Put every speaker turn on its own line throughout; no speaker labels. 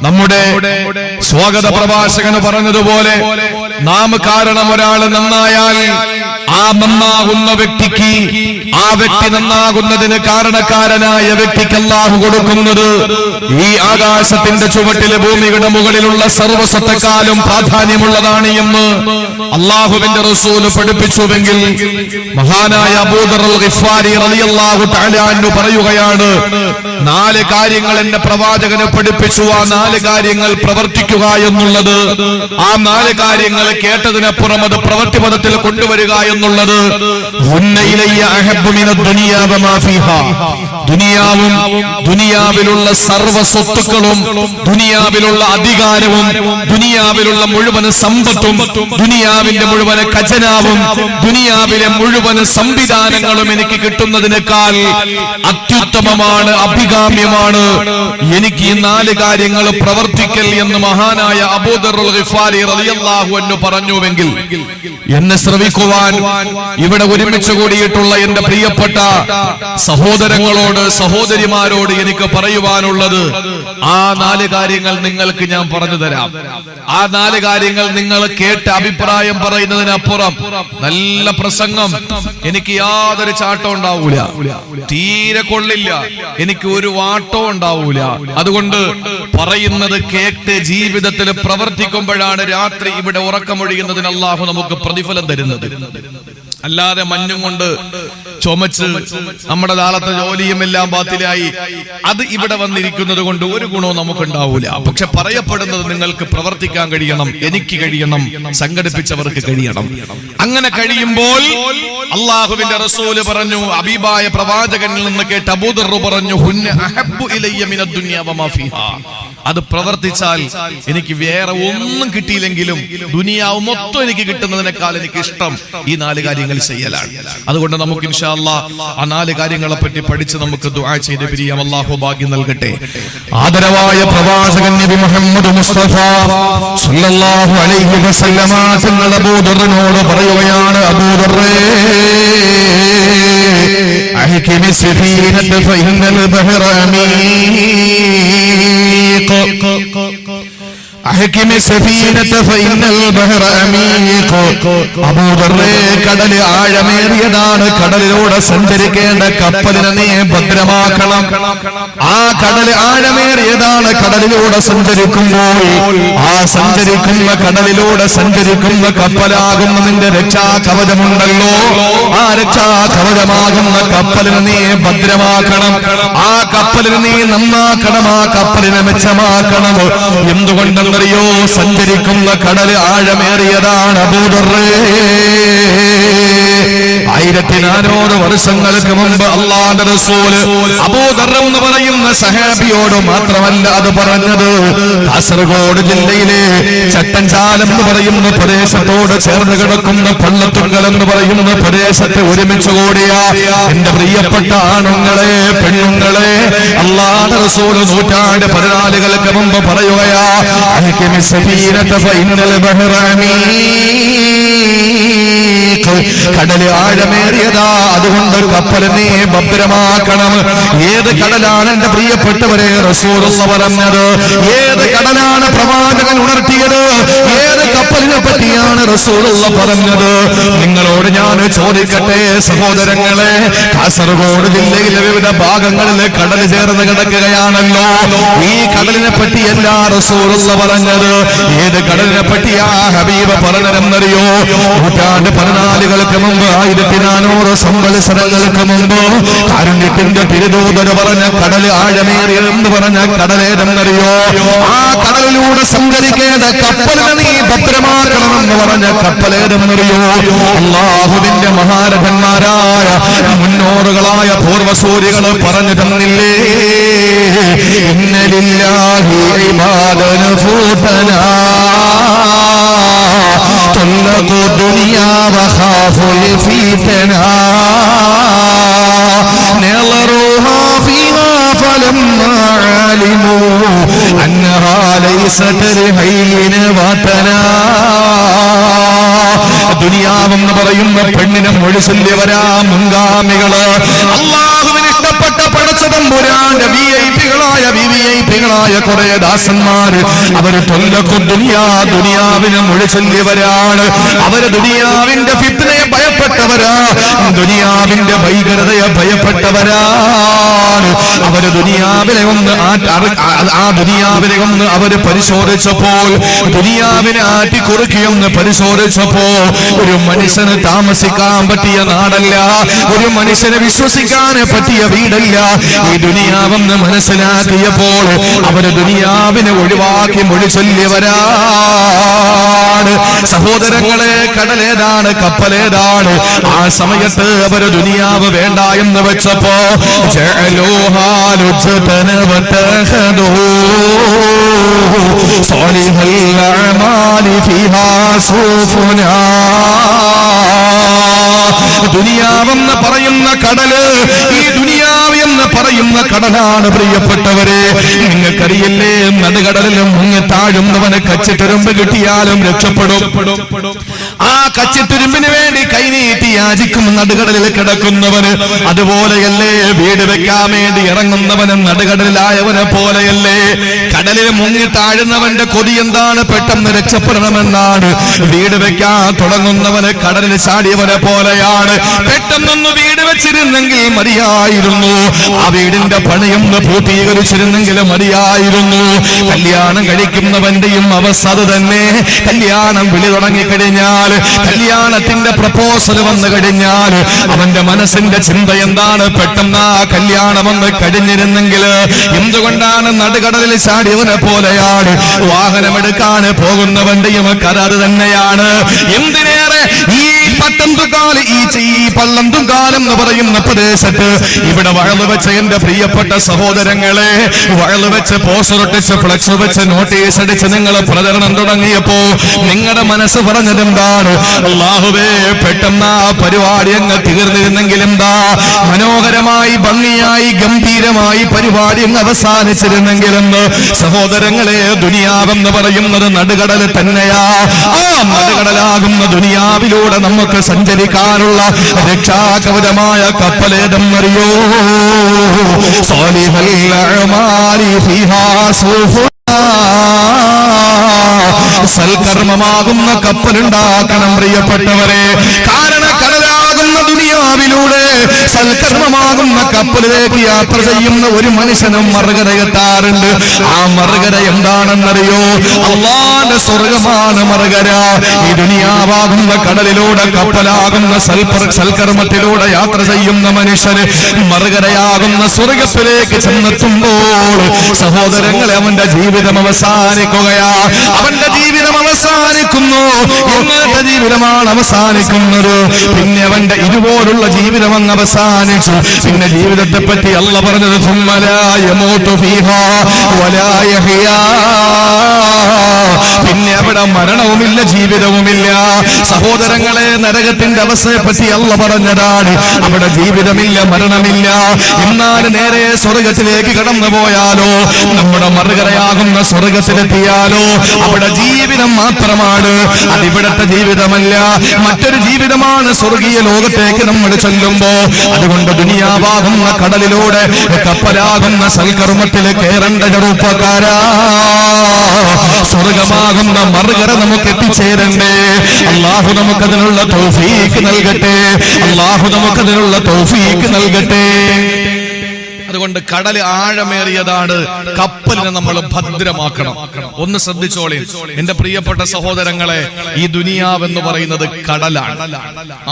നമ്മുടെ സ്വാഗത പ്രഭാഷകന് പറഞ്ഞതുപോലെ നാം കാരണം ഒരാൾ നന്നായാൽ ആ നന്നാകുന്ന വ്യക്തിക്ക്, ആ വ്യക്തി നന്നാകുന്നതിന് കാരണക്കാരനായ വ്യക്തിക്ക് അല്ലാഹു കൊടുക്കുന്നത് ഈ ആകാശത്തിന്റെ ചുവട്ടിലെ ഭൂമിയുടെ മുകളിലുള്ള സർവ്വസത്തെക്കാളും പ്രാധാന്യമുള്ളതാണ് എന്ന് അല്ലാഹുവിന്റെ റസൂൽ പഠിപ്പിച്ചുവെങ്കിൽ മഹാനായ അബൂദർ അൽ ഗിഫാരി റളിയല്ലാഹു തആല അൻഹു പറയുകയാണ്, 4 കാര്യങ്ങൾ എന്റെ പ്രവാചകനെ പഠിപ്പിച്ചു. ആ 4 കാര്യങ്ങൾ പ്രവർത്തിക്കുക എന്നുള്ളത്, ആ 4 കാര്യങ്ങൾ കേട്ടതിനപ്പുറം അത് പ്രവൃത്തിപഥത്തിൽ കൊണ്ടുവരിക എന്നുള്ളത് ദുനിയാവും ദുനിയാവിലുള്ള സർവ്വ സ്വത്തുക്കളും ദുനിയാവിലുള്ള അധികാരവും ദുനിയാവിലുള്ള മുഴുവൻ സമ്പത്തും ദുനിയാവിന്റെ മുഴുവൻ ഖജനാവും ദുനിയാവിലെ മുഴുവൻ സംവിധാനങ്ങളും എനിക്ക് കിട്ടുന്നതിനേക്കാൾ അത്യുത്തമമാണ്, അഭികാമ്യമാണ് എനിക്ക് ഈ 4 കാര്യങ്ങൾ പ്രവർത്തിക്കൽ എന്ന് മഹാനായ അബൂദർ അൽ ഗിഫാരി റളിയല്ലാഹു അൻഹു പറഞ്ഞുവെങ്കിൽ എന്നെ ശ്രവിക്കുവാൻ ഇവിടെ ഒരുമിച്ച് കൂടിയിട്ടുള്ള എന്റെ പ്രിയപ്പെട്ട സഹോദരങ്ങളോട്, സഹോദരിമാരോട് എനിക്ക് പറയുവാനുള്ളത്, ആ 4 കാര്യങ്ങൾ നിങ്ങൾക്ക് ഞാൻ പറഞ്ഞു തരാം. ആ 4 കാര്യങ്ങൾ നിങ്ങൾ കേട്ട് അഭിപ്രായം പറയുന്നതിനപ്പുറം നല്ല പ്രസംഗം എനിക്ക് യാതൊരു ചാട്ടം ഉണ്ടാവൂല, തീരെ കൊള്ളില്ല, എനിക്ക് ഒരു വാട്ടവും ഉണ്ടാവൂല. അതുകൊണ്ട് പറയുന്നത് കേട്ട് ജീവിതത്തിൽ പ്രവർത്തിക്കുമ്പോഴാണ് രാത്രി ഇവിടെ ഉറക്കമൊഴിയുന്നതിന് അല്ലാഹു നമുക്ക് പ്രതിഫലം തരുന്നത്. അല്ലാതെ മഞ്ഞും കൊണ്ട് ചുമച്ച് നമ്മുടെ നാളത്തെ ജോലിയും എല്ലാം ബാത്തിലായി അത് ഇവിടെ വന്നിരിക്കുന്നത് കൊണ്ട് ഒരു ഗുണവും നമുക്കുണ്ടാവൂല. പക്ഷെ പറയപ്പെടുന്നത് നിങ്ങൾക്ക് പ്രവർത്തിക്കാൻ കഴിയണം, എനിക്ക് കഴിയണം, സംഘടിപ്പിച്ചവർക്ക് കഴിയണം. അങ്ങനെ കഴിയുമ്പോൾ അല്ലാഹുവിന്റെ റസൂല് പറഞ്ഞു, ഹബീബായ പ്രവാചകനിൽ നിന്ന് കേട്ട് അബൂദർ പറഞ്ഞു, ഹുന്ന അഹബ്ബു ഇലയ്യ മിനദ് ദുനിയ വമാ ഫീഹാ. അത് പ്രവർത്തിച്ചാൽ എനിക്ക് വേറെ ഒന്നും കിട്ടിയില്ലെങ്കിലും ദുനിയാവ് മൊത്തം എനിക്ക് കിട്ടുന്നതിനേക്കാൾ എനിക്ക് ഇഷ്ടം ഈ 4 കാര്യങ്ങൾ ചെയ്യലാണ്. അതുകൊണ്ട് നമുക്ക് ഇൻഷാ അല്ലാഹ് ആ 4 കാര്യങ്ങളെ പറ്റി പഠിച്ച് നമുക്ക് ദുആ ചെയ്ത് പിരിയാം. അല്ലാഹു ഭാഗ്യം നൽകട്ടെ. ആദരവായ പ്രവാചകൻ നബി മുഹമ്മദ് മുസ്തഫ സല്ലല്ലാഹു അലൈഹി വസല്ലമ തങ്ങൾ അബൂദറിനോട് പറയുകയാണ്, അബൂദറേ അഹ്കിമി സഫീനത ഫഇന്നൽ ബഹറ അമീഖ്. അബൂദറേ, കടൽ ആഴമേറിയതാണ്, കടലിലൂടെ സഞ്ചരിക്കേണ്ട കപ്പലിനെ നീ ഭദ്രമാക്കണം. ആ കടൽ ആഴമേറിയതാണ്, കടലിലൂടെ സഞ്ചരിക്കുമ്പോൾ ആ സഞ്ചരിക്കുന്ന കടലിലൂടെ സഞ്ചരിക്കുന്ന കപ്പലാകുന്ന നിന്റെ രക്ഷാ കവചമുണ്ടല്ലോ, ആ രക്ഷാ കവചമാകുന്ന കപ്പലിനെ നീ ഭദ്രമാക്കണം. ആ കപ്പലിനെ നീ നന്നാക്കണം, ആ കപ്പലിനെ മെച്ചമാക്കണം. എന്തുകൊണ്ടെന്നറിയോ? സഞ്ചരിക്കുന്ന കടൽ ആഴമേറിയതാണ് അബൂദറേ. 1400 വർഷങ്ങൾക്ക് മുമ്പ് അല്ലാഹുവിന്റെ റസൂൽ അബൂദർ എന്ന് പറയുന്ന സഹാബിയോട് മാത്രമല്ല അത് പറഞ്ഞത്, കാസർഗോഡ് ജില്ലയിലെ ചട്ടഞ്ചാലം എന്ന് പറയുന്ന പ്രദേശത്തോട് ചേർന്ന് കിടക്കുന്ന പള്ളത്തുങ്കൽ എന്ന് പറയുന്ന പ്രദേശത്ത് ഒരുമിച്ച് കൂടിയ എന്റെ പ്രിയപ്പെട്ട ആണുങ്ങളെ, പെണ്ണുങ്ങളെ, അല്ലാഹുവിന്റെ റസൂൽ 1400 മുമ്പ് പറയുകയാ, അഹ്കിമി സഫീനത ഫഇന്നൽ ബഹറ അമീഖ്. കടൽ ആഴമേറിയതാ, അതുകൊണ്ട് കപ്പൽ നീ ഭദ്രമാക്കണം. ഏത് കടലാണ് എന്റെ പ്രിയപ്പെട്ടവരെ റസൂലുള്ളാഹി പറഞ്ഞത്? ഏത് കടലാണ് പ്രവാചകൻ ഉണർത്തിയത്? ഏത് കപ്പലിനെ പറ്റിയാണ് റസൂലുള്ളാഹി പറഞ്ഞത്? നിങ്ങളോട് ഞാൻ ചോദിക്കട്ടെ സഹോദരങ്ങളെ, കാസർഗോഡ് ജില്ലയിലെ വിവിധ ഭാഗങ്ങളിൽ കടൽ ചേർന്ന് കിടക്കുകയാണല്ലോ. ഈ കടലിനെ പറ്റിയല്ല റസൂലുള്ളാഹി പറഞ്ഞത്. ഏത് കടലിനെ പറ്റിയാ ഹബീബ് പറഞ്ഞതെന്നറിയോ? 1400 മുമ്പ്, 1400 സംവത്സരങ്ങൾക്ക് മുമ്പ് കാരുണ്യത്തിന്റെ തിരുദൂതർ പറഞ്ഞ കടൽ ആഴമേറിയെന്ന് പറഞ്ഞ കടലേതെന്നറിയോ? ആ കടലിലൂടെ സഞ്ചരിക്കേണ്ട കപ്പലിനെ നീ ഭദ്രമാക്കണമെന്ന് പറഞ്ഞ കപ്പലേതെന്നറിയോ? അല്ലാഹുവിന്റെ മഹാരഥന്മാരായ മുന്നോറുകളായ പൂർവസൂരികൾ പറഞ്ഞു തന്നില്ലേ, ഇന്ന ലില്ലാഹി ഇബാദൻ ഫൂതനാ طلقوا الدنيا وخافوا الفتنة نظروها فيها فلما علموا أنها ليست لحين وطنا. ദുനിയാവെന്ന് പറയുന്ന പെണ്ണിനെ ഒഴിച്ചല്ലേ വരാ മുൻഗാമികള്. അല്ലാഹുവിന് ഇഷ്ടപ്പെട്ട പടച്ചതമ്പുരാൻ തമ്പുരാന്റെ വിഐപികളായ കുറെ ദാസന്മാര് അവര് ദുനിയാവിനെ മുഴച്ചൊല്ലിയവരാണ്. അവര് ദുനിയാവിന്റെ ഫിത്നയെ ഭയപ്പെട്ടവരാ, ദുനിയാവിന്റെ ഭീകരതയെ ഭയപ്പെട്ടവരാണ്. അവര് ദുനിയാവിനെ ഒന്ന് അവര് പരിശോധിച്ചപ്പോൾ, ദുനിയാവിനെ ആട്ടിക്കുറുക്കിയൊന്ന് പരിശോധിച്ചപ്പോ ഒരു മനുഷ്യന് താമസിക്കാൻ പറ്റിയ നാടല്ല, ഒരു മനുഷ്യനെ വിശ്വസിക്കാൻ പറ്റിയ വീടല്ല ഈ ദുനിയാവെന്ന് മനസ്സിലാക്കിയപ്പോൾ അവര് ദുനിയാവിനെ ഒഴിവാക്കി മൊഴിചൊല്ലിയവരാണ്. സഹോദരങ്ങളെ, കടലേതാണ്, കപ്പലേതാണ്? ആ സമയത്ത് അവര് ദുനിയാവ് വേണ്ട എന്ന് വെച്ചപ്പോ ദുനിയാവെന്ന് പറയുന്ന കടല്, ഈ ദുനിയാവ് എന്ന് പറയുന്ന കടലാണ് പ്രിയപ്പെട്ടവരെ. നിങ്ങൾക്കറിയില്ലേ, നടുകടലിലും മുങ്ങി താഴുന്നവന് കച്ചിത്തുരുമ്പ് കിട്ടിയാലും രക്ഷപ്പെടും. ആ കച്ചിത്തുരുമ്പിന് വേണ്ടി കൈനീട്ടി യാചിക്കും നടുകടലിൽ കിടക്കുന്നവന്. അതുപോലെയല്ലേ വീട് വെക്കാൻ വേണ്ടി ഇറങ്ങുന്നവന് നടുകടലിലായവനെ പോലെയല്ലേ കടലിൽ മുങ്ങി താഴുന്നവന്റെ കൊതി എന്താണ്? പെട്ടെന്ന് രക്ഷപ്പെടണമെന്നാണ്. വീട് വെക്കാൻ തുടങ്ങുന്നവന് കടലിൽ ചാടിയവനെ പോലെയാണ്. പെട്ടെന്നൊന്ന് വീട് വെച്ചിരുന്നെങ്കിൽ മതിയായിരുന്നു, ആ വീടിന്റെ പണിയൊന്ന് പൂർത്തീകരിച്ചിരുന്നെങ്കിൽ മതിയായിരുന്നു. കല്യാണം കഴിക്കുന്നവന്റെയും അവസ്ഥ തന്നെ. കല്യാണം വിളി തുടങ്ങിക്കഴിഞ്ഞാൽ, കല്യാണത്തിന്റെ പ്രപ്പോസൽ വന്നു കഴിഞ്ഞാൽ അവന്റെ മനസ്സിന്റെ ചിന്ത എന്താണ്? പെട്ടെന്ന് ആ കല്യാണം വന്ന് കഴിഞ്ഞിരുന്നെങ്കിൽ. എന്തുകൊണ്ടാണ്? നടുകടലിൽ ചാടിയവനെ പോലെയാണ്. വാഹനമെടുക്കാൻ പോകുന്നവന്റെയും കരാറ് തന്നെയാണ്. എന്തിനേറെ ഈ പട്ടന്തുകാല്, ഈ പള്ളന്തുകാലം എന്ന് പറയുന്ന പ്രദേശത്ത് ഇവിടെ വഴല് വെച്ച എന്റെ പ്രിയപ്പെട്ട സഹോദരങ്ങളെ, വഴല് വെച്ച് പോസ്റ്റർ ഒട്ടിച്ച് ഫ്ലക്സ് വെച്ച് നോട്ടീസ് അടിച്ച് നിങ്ങൾ പ്രചരണം തുടങ്ങിയപ്പോ നിങ്ങളുടെ മനസ്സ് പറഞ്ഞതെന്താണ്? അല്ലാഹുവേ, പെട്ടെന്ന് ആ പരിപാടി അങ്ങ് തീർന്നിരുന്നെങ്കിൽ എന്താ? മനോഹരമായി, ഭംഗിയായി, ഗംഭീരമായി പരിപാടി അങ്ങ് അവസാനിച്ചിരുന്നെങ്കിലെന്ന്. സഹോദരങ്ങളെ, ദുനിയാവെന്ന് പറയുന്നത് നടുകടൽ തന്നെയാ. ആ നടുകടലാകുന്ന ദുനിയാവിലൂടെ നമുക്ക് സഞ്ചരിക്കാനുള്ള രക്ഷാകവചമായ കപ്പലേതെന്നറിയോ? സൽക്കർമ്മമാകുന്ന കപ്പലുണ്ടാക്കണം പ്രിയപ്പെട്ടവരെ. കാരണം കടലാകുന്ന ദുനിയാവിലൂടെ സൽക്കർമ്മമാകുന്ന കപ്പലിലേക്ക് യാത്ര ചെയ്യുന്ന ഒരു മനുഷ്യനും മറുകരയെത്താറുണ്ട്. ആ മറുകര എന്താണെന്നറിയോ? അല്ലാഹുവിന്റെ സ്വർഗമാണ് മറുകര. ഈ ദുനിയാവാകുന്ന കടലിലൂടെ, കപ്പലാകുന്ന സൽക്കർമ്മത്തിലൂടെ യാത്ര ചെയ്യുന്ന മനുഷ്യന് മറുകരയാകുന്ന സ്വർഗത്തിലേക്ക് ചെന്നെത്തുമ്പോൾ സഹോദരങ്ങളെ, അവന്റെ ജീവിതം അവസാനിക്കുകയാ. അവന്റെ ജീവിതം അവസാനിക്കുന്നു. ഇന്നത്തെ ജീവിതമാണ് അവസാനിക്കുന്നത്. പിന്നെ അവന്റെ ഇതുപോലുള്ള ജീവിതം അങ്ങ് അവസാനിച്ചു. പിന്നെ ജീവിതത്തെ പറ്റി അല്ലാഹു പറഞ്ഞത് പിന്നെ അവിടെ മരണവുമില്ല, ജീവിതവുമില്ല. സഹോദരങ്ങളെ, നരകത്തിന്റെ അവസ്ഥയെ പറ്റി അല്ലാഹു പറഞ്ഞതാണ്. അവിടെ ജീവിതമില്ല, മരണമില്ല. എന്നാൽ നേരെ സ്വർഗത്തിലേക്ക് കടന്നു പോയാലോ, നമ്മുടെ മറുകരയാകുന്ന സ്വർഗത്തിലെത്തിയാലോ അവിടെ ജീവിതം മാത്രമാണ്. അതിവിടത്തെ ജീവിതമല്ല, മറ്റൊരു ജീവിതമാണ് സ്വർഗീയ ലോകത്തേക്ക് നമ്മൾ ചെല്ലുമ്പോ. അതുകൊണ്ട് ദുനിയാവാകുന്ന കടലിലൂടെ, കപ്പലാകുന്ന സൽക്കർമ്മത്തിൽ കയറേണ്ട ചെറുപ്പക്കാരാ, സ്വർഗമാകുന്ന മറുകര നമുക്ക് എത്തിച്ചേരണ്ടേ. അല്ലാഹു നമുക്കതിനുള്ള തൗഫീഖ് നൽകട്ടെ. അല്ലാഹു നമുക്കതിനുള്ള തൗഫീഖ് നൽകട്ടെ. അതുകൊണ്ട് കടൽ ആഴമേറിയതാണ്. കപ്പലിനെ നമ്മൾ ഭദ്രമാക്കണം. ഒന്ന് ശ്രദ്ധിച്ചോളി എന്റെ പ്രിയപ്പെട്ട സഹോദരങ്ങളെ, ഈ ദുനിയാവ് എന്ന് പറയുന്നത് കടലാണ്.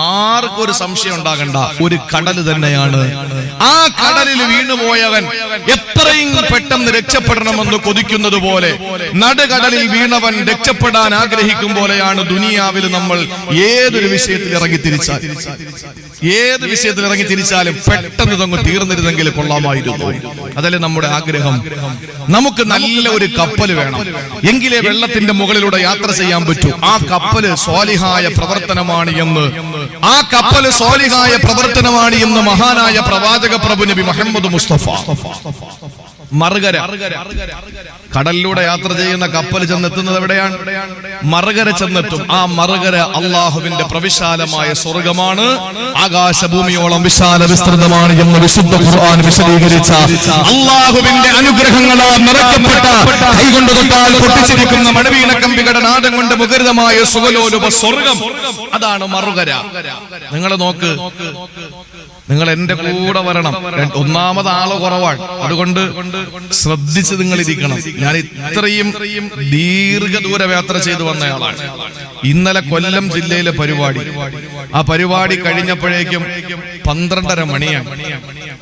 ആർക്കും ഒരു സംശയം ഉണ്ടാകണ്ട, ഒരു കടൽ തന്നെയാണ്. ആ കടലിൽ വീണുപോയവൻ എത്രയും പെട്ടെന്ന് രക്ഷപ്പെടണമെന്ന് കൊതിക്കുന്നത് പോലെ, നടുകടലിൽ വീണവൻ രക്ഷപ്പെടാൻ ആഗ്രഹിക്കും പോലെയാണ് ദുനിയാവിൽ നമ്മൾ ഏതൊരു വിഷയത്തിൽ ഇറങ്ങി തിരിച്ചാലും പെട്ടെന്ന് തങ്ങ് തീർന്നിരുന്നെങ്കിൽ കൊള്ളാമായിരുന്നു. അതല്ലേ നമ്മുടെ ആഗ്രഹം. നമുക്ക് നല്ല ഒരു കപ്പൽ വേണം, എങ്കിലേ വെള്ളത്തിന്റെ മുകളിലൂടെ യാത്ര ചെയ്യാൻ പറ്റൂ. ആ കപ്പല് സ്വാലിഹായ പ്രവർത്തനമാണ് എന്ന് മഹാനായ പ്രവാചക പ്രഭു നബി മുഹമ്മദ് മുസ്തഫ. മറുകര കടലിലൂടെ യാത്ര ചെയ്യുന്ന കപ്പൽ ചെന്നെത്തുന്നത് എവിടെയാണ്? മറുകര ചെന്നെത്തും. ആ മറുകര അള്ളാഹുവിന്റെ പ്രവിശാലമായ സ്വർഗമാണ്. ആകാശഭൂമിയോളം വിശാല വിസ്തൃതമാണ് എന്ന് വിശുദ്ധ ഖുർആൻ വിശദീകരിച്ച അള്ളാഹുവിന്റെ അനുഗ്രഹങ്ങളാൽ നിറയ്ക്കപ്പെട്ട കൈകൊണ്ട് തൊട്ടാൽ പൊട്ടിച്ചിരിക്കുന്ന മഴവീണ കമ്പികളുടെ നാദം കൊണ്ട് മുഖരിതമായ സുഖലോലുപ സ്വർഗം, അതാണ് മറുകര. നിങ്ങൾ നോക്ക്, നിങ്ങൾ എന്റെ കൂടെ വരണം. ഒന്നാമത് ആള് കുറവാണ്, അതുകൊണ്ട് ശ്രദ്ധിച്ച് നിങ്ങൾ ഇരിക്കണം. ഞാൻ ഇത്രയും ദീർഘദൂര യാത്ര ചെയ്തു വന്നയാളാണ്. ഇന്നലെ കൊല്ലം ജില്ലയിലെ പരിപാടി, ആ പരിപാടി കഴിഞ്ഞപ്പോഴേക്കും 12:30 മണിയാണ്.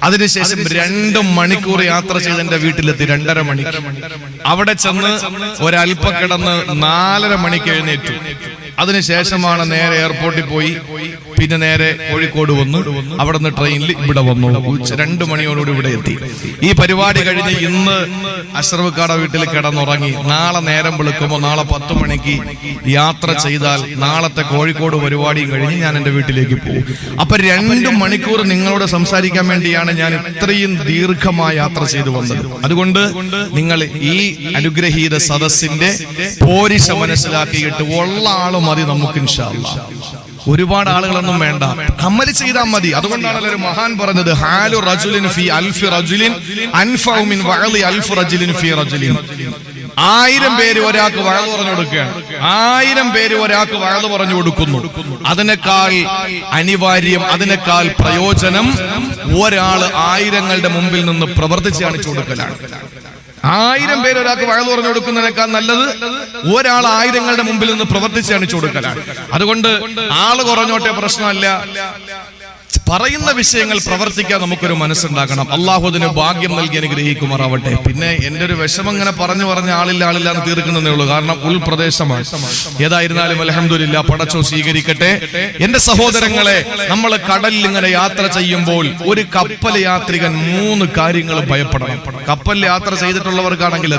അതിനുശേഷം 2 മണിക്കൂർ യാത്ര ചെയ്ത് എന്റെ വീട്ടിലെത്തി. 2:30 മണിക്ക് അവിടെ ചെന്ന് ഒരൽപ്പം കിടന്ന് 4:30 മണിക്ക് എഴുന്നേറ്റു. അതിനുശേഷമാണ് നേരെ എയർപോർട്ടിൽ പോയി, പിന്നെ നേരെ കോഴിക്കോട് വന്നു. അവിടെ നിന്ന് ട്രെയിനിൽ ഇവിടെ വന്നു. 2 മണിയോടുകൂടി ഇവിടെ എത്തി. ഈ പരിപാടി കഴിഞ്ഞ് ഇന്ന് അഷ്റഫ്ക്കാടെ വീട്ടിൽ കിടന്നുറങ്ങി. നാളെ നേരം വെളുക്കുമ്പോൾ നാളെ 10 മണിക്ക് യാത്ര ചെയ്താൽ നാളത്തെ കോഴിക്കോട് പരിപാടിയും കഴിഞ്ഞ് ഞാൻ എന്റെ വീട്ടിലേക്ക് പോകും. അപ്പൊ 2 മണിക്കൂർ നിങ്ങളോട് സംസാരിക്കാൻ വേണ്ടിയാണ് ഞാൻ ഇത്രയും ദീർഘമായ യാത്ര ചെയ്തു വന്നത്. അതുകൊണ്ട് നിങ്ങൾ ഈ അനുഗ്രഹീത സദസ്സിന്റെ പോരിശ മനസ്സിലാക്കിയിട്ട് ഉള്ള ആളും മതി നമുക്ക് ഇൻഷാ അല്ലാഹ്. ഒരുപാട് ആളുകളൊന്നും വേണ്ട, അമൽ ചെയ്താൽ മതി. അതുകൊണ്ടാണല്ലോ ഒരു മഹാൻ പറഞ്ഞത്, ഹാലു റജുലിൻ ഫി അൽഫി റജുലിൻ അൻഫഉ മിൻ വഅലി അൽഫി റജുലിൻ ഫി റജുലിൻ. 1000 പേര് ഒരാൾക്ക് വഅദ് പറഞ്ഞു കൊടുക്കുകയാണ്, 1000 പേര് ഒരാൾക്ക് വഅദ് പറഞ്ഞു കൊടുക്കുന്നു. അതിനേക്കാൾ അനിവാര്യം, അതിനേക്കാൾ പ്രയോജനം ഒരാള് 1000ങ്ങളുടെ മുമ്പിൽ നിന്ന് പ്രവർത്തിച്ച് കാണിച്ചു കൊടുക്കലാണ്. 1000 പേര് ഒരാൾക്ക് വഅദ് പറഞ്ഞു കൊടുക്കുന്നതിനേക്കാൾ നല്ലത് ഒരാൾ 1000ങ്ങളുടെ മുമ്പിൽ നിന്ന് പ്രവർത്തിച്ച് കാണിച്ചു കൊടുക്കലാണ്. അതുകൊണ്ട് ആള് കുറഞ്ഞോട്ടെ, പ്രശ്നമല്ല. പറയുന്ന വിഷയങ്ങൾ പ്രവർത്തിക്കാൻ നമുക്കൊരു മനസ്സുണ്ടാക്കണം. അള്ളാഹു അതിന് ഭാഗ്യം നൽകി അനുഗ്രഹിക്കുമാറാവട്ടെ. പിന്നെ എന്റെ ഒരു വിഷമം ഇങ്ങനെ പറഞ്ഞു ആളില്ല എന്ന് തീർക്കുന്നതേ ഉള്ളൂ, കാരണം ഉൾപ്രദേശമാണ്. ഏതായിരുന്നാലും അൽഹംദുലില്ലാ, പടച്ചോ സ്വീകരിക്കട്ടെ. എന്റെ സഹോദരങ്ങളെ, നമ്മൾ കടലിൽ ഇങ്ങനെ യാത്ര ചെയ്യുമ്പോൾ ഒരു കപ്പൽ യാത്രികൻ 3 കാര്യങ്ങൾ ഭയപ്പെടണം. കപ്പലിൽ യാത്ര ചെയ്തിട്ടുള്ളവർക്കാണെങ്കിൽ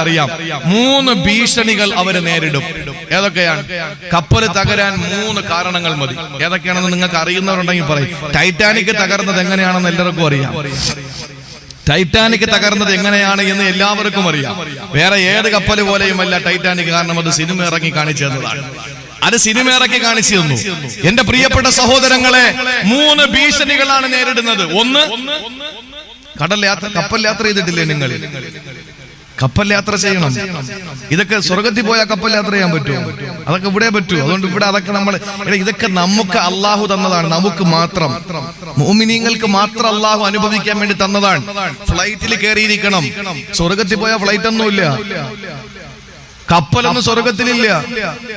അറിയാം, 3 ഭീഷണികൾ അവര് നേരിടും. ഏതൊക്കെയാണ്? കപ്പൽ തകരാൻ 3 കാരണങ്ങൾ മതി. ഏതൊക്കെയാണെന്ന് നിങ്ങൾക്ക് അറിയുന്നവരുണ്ടെങ്കിൽ പറയും. ടൈറ്റാനിക് തകർന്നത് എങ്ങനെയാണെന്ന് എല്ലാവർക്കും അറിയാം. ടൈറ്റാനിക് തകർന്നത് എങ്ങനെയാണ് എന്ന് എല്ലാവർക്കും അറിയാം. വേറെ ഏത് കപ്പൽ പോലെയുമല്ല ടൈറ്റാനിക്, കാരണം അത് സിനിമ ഇറങ്ങി കാണിച്ചു തന്നതാണ്. അത് സിനിമ ഇറക്കി കാണിച്ചു തന്നു. എന്റെ പ്രിയപ്പെട്ട സഹോദരങ്ങളെ, 3 ഭീഷണികളാണ് നേരിടുന്നത്. ഒന്ന്, കപ്പൽ യാത്ര ചെയ്തിട്ടില്ലേ നിങ്ങൾ? കപ്പൽ യാത്ര ചെയ്യണം. ഇതൊക്കെ സ്വർഗത്തിൽ പോയാൽ കപ്പൽ യാത്ര ചെയ്യാൻ പറ്റുമോ? അതൊക്കെ ഇവിടെ പറ്റൂ. അതുകൊണ്ട് ഇവിടെ അതൊക്കെ ഇതൊക്കെ നമുക്ക് അള്ളാഹു തന്നതാണ്, നമുക്ക് മാത്രം, മുഅ്മിനീങ്ങൾക്ക് മാത്രം അള്ളാഹു അനുഭവിക്കാൻ വേണ്ടി തന്നതാണ്. ഫ്ലൈറ്റിൽ കയറിയിരിക്കണം. സ്വർഗത്തിൽ പോയാൽ ഫ്ലൈറ്റ് ഒന്നുമില്ല, കപ്പലൊന്നും സ്വർഗത്തിലില്ല.